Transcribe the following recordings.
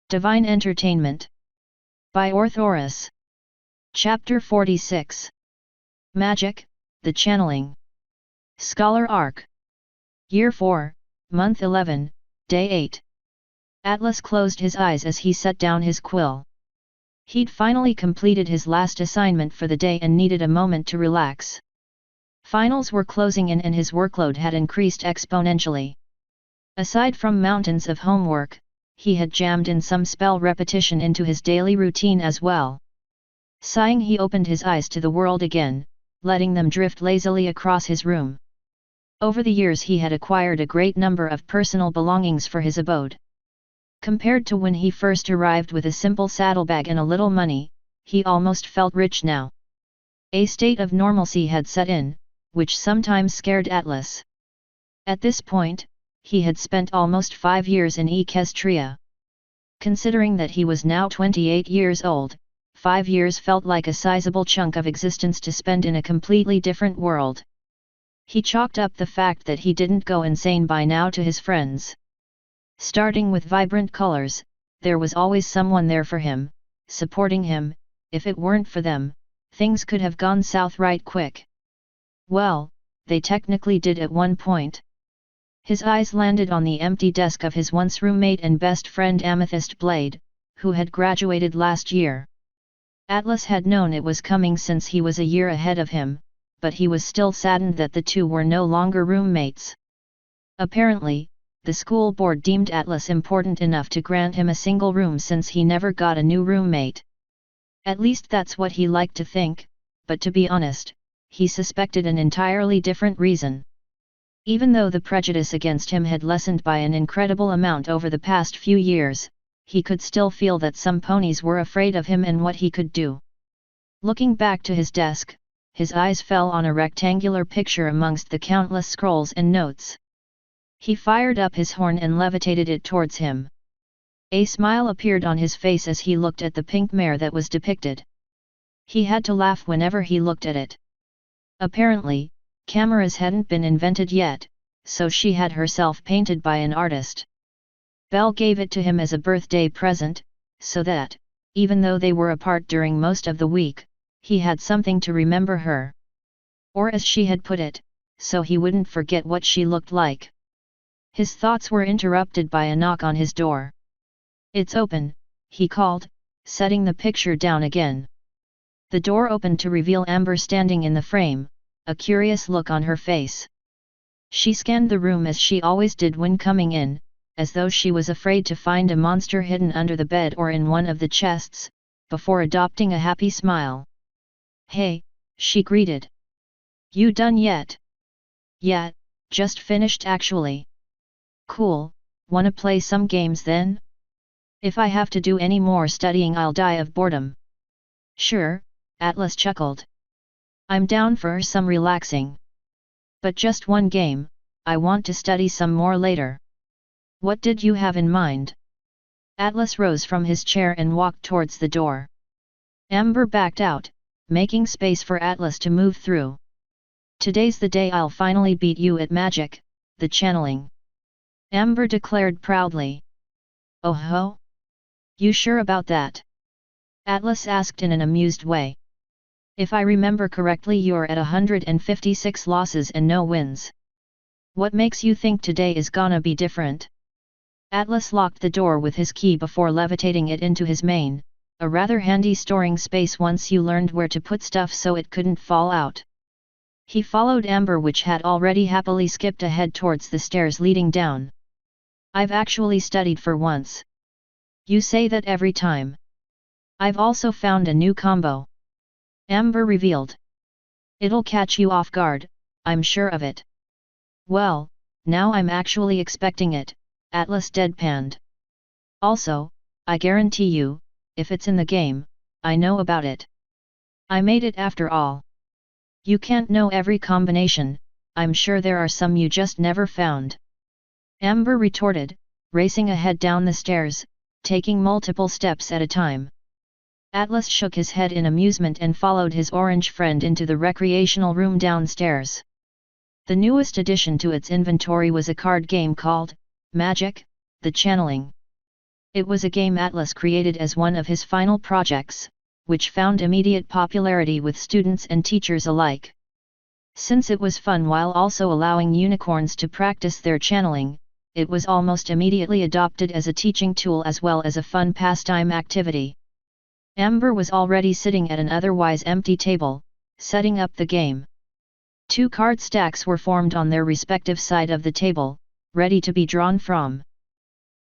Divine Entertainment. By Orthoris. Chapter 46. Magic, the Channeling. Scholar Arc. Year 4, Month 11, Day 8. Atlas closed his eyes as he set down his quill. He'd finally completed his last assignment for the day and needed a moment to relax. Finals were closing in and his workload had increased exponentially. Aside from mountains of homework, he had jammed in some spell repetition into his daily routine as well. Sighing, he opened his eyes to the world again, letting them drift lazily across his room. Over the years he had acquired a great number of personal belongings for his abode. Compared to when he first arrived with a simple saddlebag and a little money, he almost felt rich now. A state of normalcy had set in, which sometimes scared Atlas. At this point, he had spent almost 5 years in Equestria. Considering that he was now 28 years old, 5 years felt like a sizable chunk of existence to spend in a completely different world. He chalked up the fact that he didn't go insane by now to his friends. Starting with vibrant colors, there was always someone there for him, supporting him. If it weren't for them, things could have gone south right quick. Well, they technically did at one point. His eyes landed on the empty desk of his once roommate and best friend Amethyst Blade, who had graduated last year. Atlas had known it was coming since he was a year ahead of him, but he was still saddened that the two were no longer roommates. Apparently, the school board deemed Atlas important enough to grant him a single room since he never got a new roommate. At least that's what he liked to think, but to be honest, he suspected an entirely different reason. Even though the prejudice against him had lessened by an incredible amount over the past few years, he could still feel that some ponies were afraid of him and what he could do. Looking back to his desk, his eyes fell on a rectangular picture amongst the countless scrolls and notes. He fired up his horn and levitated it towards him. A smile appeared on his face as he looked at the pink mare that was depicted. He had to laugh whenever he looked at it. Apparently, cameras hadn't been invented yet, so she had herself painted by an artist. Belle gave it to him as a birthday present, so that, even though they were apart during most of the week, he had something to remember her. Or as she had put it, so he wouldn't forget what she looked like. His thoughts were interrupted by a knock on his door. "It's open," he called, setting the picture down again. The door opened to reveal Amber standing in the frame, a curious look on her face. She scanned the room as she always did when coming in, as though she was afraid to find a monster hidden under the bed or in one of the chests, before adopting a happy smile. "Hey," she greeted. "You done yet?" "Yeah, just finished actually." "Cool, wanna play some games then? If I have to do any more studying I'll die of boredom." "Sure," Atlas chuckled. "I'm down for some relaxing. But just one game, I want to study some more later." "What did you have in mind?" Atlas rose from his chair and walked towards the door. Amber backed out, making space for Atlas to move through. "Today's the day I'll finally beat you at magic, the channeling," Amber declared proudly. "Oh ho? You sure about that?" Atlas asked in an amused way. "If I remember correctly, you're at 156 losses and no wins. What makes you think today is gonna be different?" Atlas locked the door with his key before levitating it into his mane, a rather handy storing space once you learned where to put stuff so it couldn't fall out. He followed Amber, which had already happily skipped ahead towards the stairs leading down. "I've actually studied for once." "You say that every time." "I've also found a new combo," Amber revealed. "It'll catch you off guard, I'm sure of it." "Well, now I'm actually expecting it," Atlas deadpanned. "Also, I guarantee you, if it's in the game, I know about it. I made it after all." "You can't know every combination, I'm sure there are some you just never found," Amber retorted, racing ahead down the stairs, taking multiple steps at a time. Atlas shook his head in amusement and followed his orange friend into the recreational room downstairs. The newest addition to its inventory was a card game called Magic, the Channeling. It was a game Atlas created as one of his final projects, which found immediate popularity with students and teachers alike. Since it was fun while also allowing unicorns to practice their channeling, it was almost immediately adopted as a teaching tool as well as a fun pastime activity. Amber was already sitting at an otherwise empty table, setting up the game. 2 card stacks were formed on their respective side of the table, ready to be drawn from.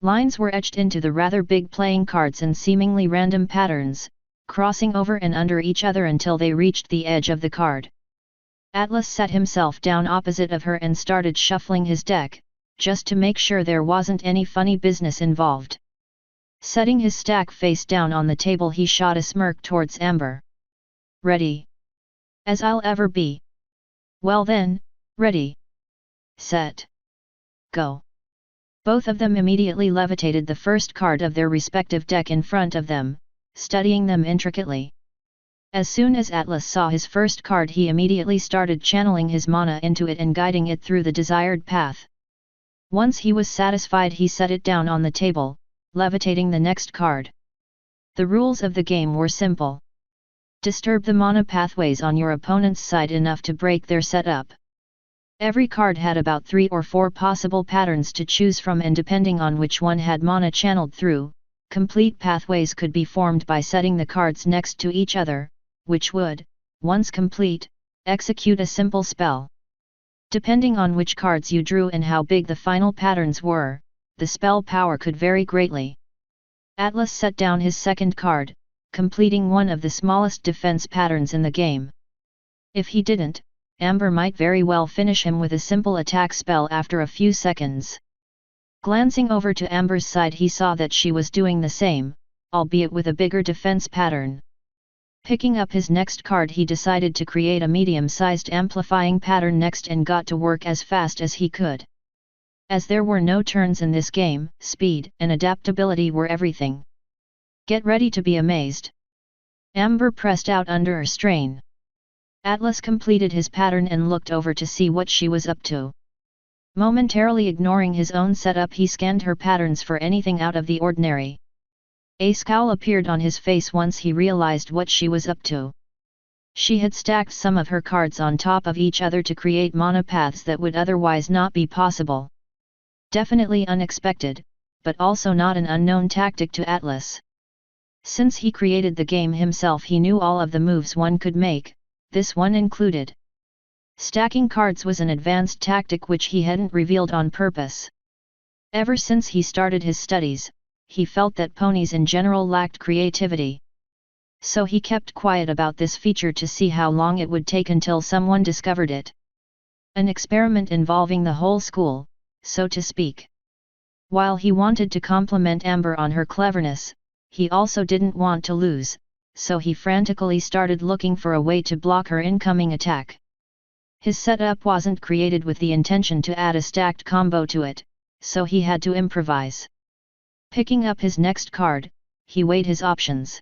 Lines were etched into the rather big playing cards in seemingly random patterns, crossing over and under each other until they reached the edge of the card. Atlas sat himself down opposite of her and started shuffling his deck, just to make sure there wasn't any funny business involved. Setting his stack face down on the table, he shot a smirk towards Amber. "Ready? As I'll ever be." "Well then, ready. Set. Go." Both of them immediately levitated the first card of their respective deck in front of them, studying them intricately. As soon as Atlas saw his first card, he immediately started channeling his mana into it and guiding it through the desired path. Once he was satisfied, he set it down on the table, levitating the next card. The rules of the game were simple. Disturb the mana pathways on your opponent's side enough to break their setup. Every card had about 3 or 4 possible patterns to choose from, and depending on which one had mana channeled through, complete pathways could be formed by setting the cards next to each other, which would, once complete, execute a simple spell. Depending on which cards you drew and how big the final patterns were, the spell power could vary greatly. Atlas set down his second card, completing one of the smallest defense patterns in the game. If he didn't, Amber might very well finish him with a simple attack spell after a few seconds. Glancing over to Amber's side, he saw that she was doing the same, albeit with a bigger defense pattern. Picking up his next card, he decided to create a medium-sized amplifying pattern next and got to work as fast as he could. As there were no turns in this game, speed and adaptability were everything. Get ready to be amazed. Amber pressed out under a strain. Atlas completed his pattern and looked over to see what she was up to. Momentarily ignoring his own setup, he scanned her patterns for anything out of the ordinary. A scowl appeared on his face once he realized what she was up to. She had stacked some of her cards on top of each other to create mana paths that would otherwise not be possible. Definitely unexpected, but also not an unknown tactic to Atlas. Since he created the game himself, he knew all of the moves one could make, this one included. Stacking cards was an advanced tactic which he hadn't revealed on purpose. Ever since he started his studies, he felt that ponies in general lacked creativity. So he kept quiet about this feature to see how long it would take until someone discovered it. An experiment involving the whole school, so to speak. While he wanted to compliment Amber on her cleverness, he also didn't want to lose, so he frantically started looking for a way to block her incoming attack. His setup wasn't created with the intention to add a stacked combo to it, so he had to improvise. Picking up his next card, he weighed his options.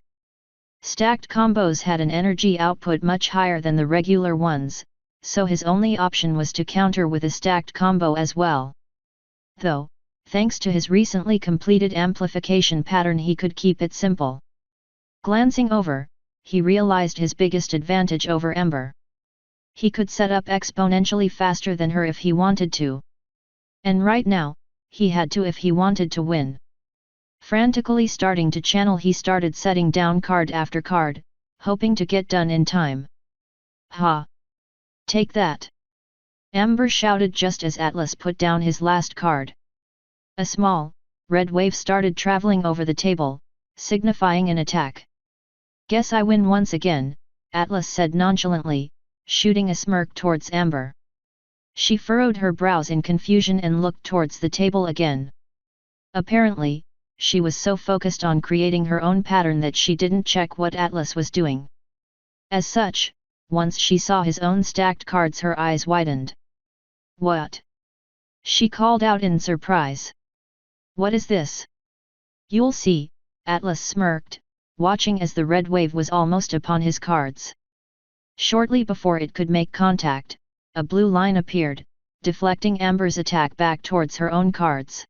Stacked combos had an energy output much higher than the regular ones, so his only option was to counter with a stacked combo as well. Though, thanks to his recently completed amplification pattern, he could keep it simple. Glancing over, he realized his biggest advantage over Amber. He could set up exponentially faster than her if he wanted to. And right now, he had to if he wanted to win. Frantically starting to channel, he started setting down card after card, hoping to get done in time. "Ha! Take that!" Amber shouted just as Atlas put down his last card. A small, red wave started traveling over the table, signifying an attack. "Guess I win once again," Atlas said nonchalantly, shooting a smirk towards Amber. She furrowed her brows in confusion and looked towards the table again. Apparently, she was so focused on creating her own pattern that she didn't check what Atlas was doing. As such, once she saw his own stacked cards, her eyes widened. "What?" she called out in surprise. "What is this?" "You'll see," Atlas smirked, watching as the red wave was almost upon his cards. Shortly before it could make contact, a blue line appeared, deflecting Amber's attack back towards her own cards.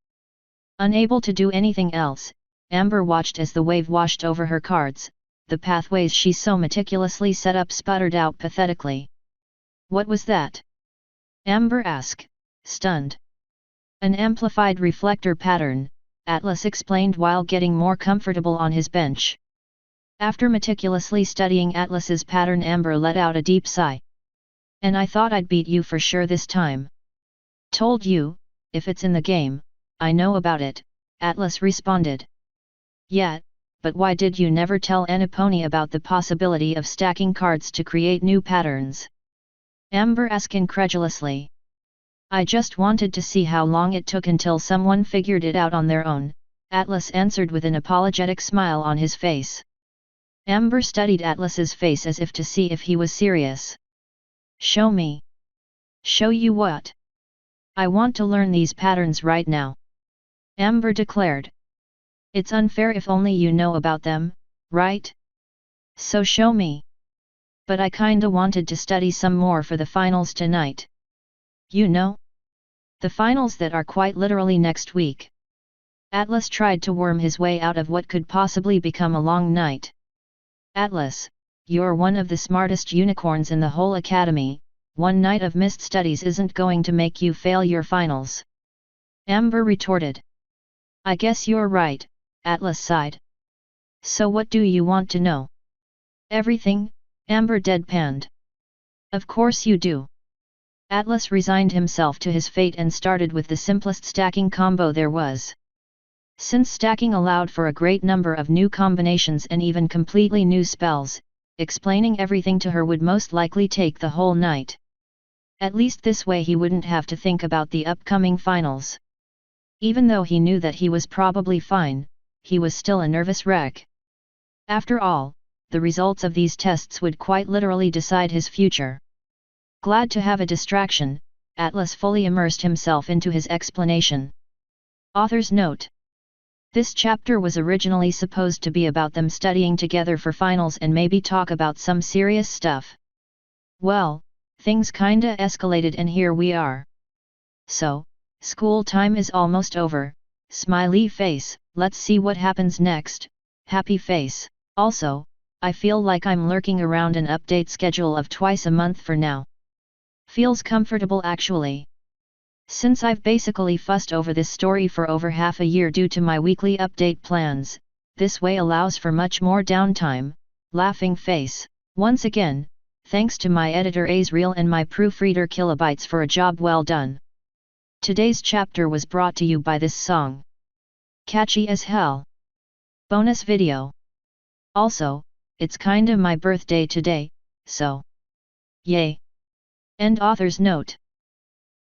Unable to do anything else, Amber watched as the wave washed over her cards. The pathways she so meticulously set up sputtered out pathetically. What was that? Amber asked, stunned. An amplified reflector pattern, Atlas explained while getting more comfortable on his bench. After meticulously studying Atlas's pattern, Amber let out a deep sigh. And I thought I'd beat you for sure this time. Told you, if it's in the game, I know about it, Atlas responded. Yeah, but why did you never tell Aniponi about the possibility of stacking cards to create new patterns? Amber asked incredulously. I just wanted to see how long it took until someone figured it out on their own, Atlas answered with an apologetic smile on his face. Amber studied Atlas's face as if to see if he was serious. Show me. Show you what? I want to learn these patterns right now. Amber declared. It's unfair if only you know about them, right? So show me. But I kinda wanted to study some more for the finals tonight. You know? The finals that are quite literally next week. Atlas tried to worm his way out of what could possibly become a long night. Atlas, you're one of the smartest unicorns in the whole academy, one night of missed studies isn't going to make you fail your finals. Amber retorted. I guess you're right, Atlas sighed. So what do you want to know? Everything, Amber deadpanned. Of course you do. Atlas resigned himself to his fate and started with the simplest stacking combo there was. Since stacking allowed for a great number of new combinations and even completely new spells, explaining everything to her would most likely take the whole night. At least this way he wouldn't have to think about the upcoming finals. Even though he knew that he was probably fine, he was still a nervous wreck. After all, the results of these tests would quite literally decide his future. Glad to have a distraction, Atlas fully immersed himself into his explanation. Author's note. This chapter was originally supposed to be about them studying together for finals and maybe talk about some serious stuff. Well, things kinda escalated and here we are. So, school time is almost over, smiley face, let's see what happens next, happy face. Also, I feel like I'm lurking around an update schedule of twice a month for now. Feels comfortable actually. Since I've basically fussed over this story for over half a year due to my weekly update plans, this way allows for much more downtime, laughing face. Once again, thanks to my editor Azriel and my proofreader Kilobytes for a job well done. Today's chapter was brought to you by this song. Catchy as hell. Bonus video. Also, it's kinda my birthday today, so. Yay. End author's note.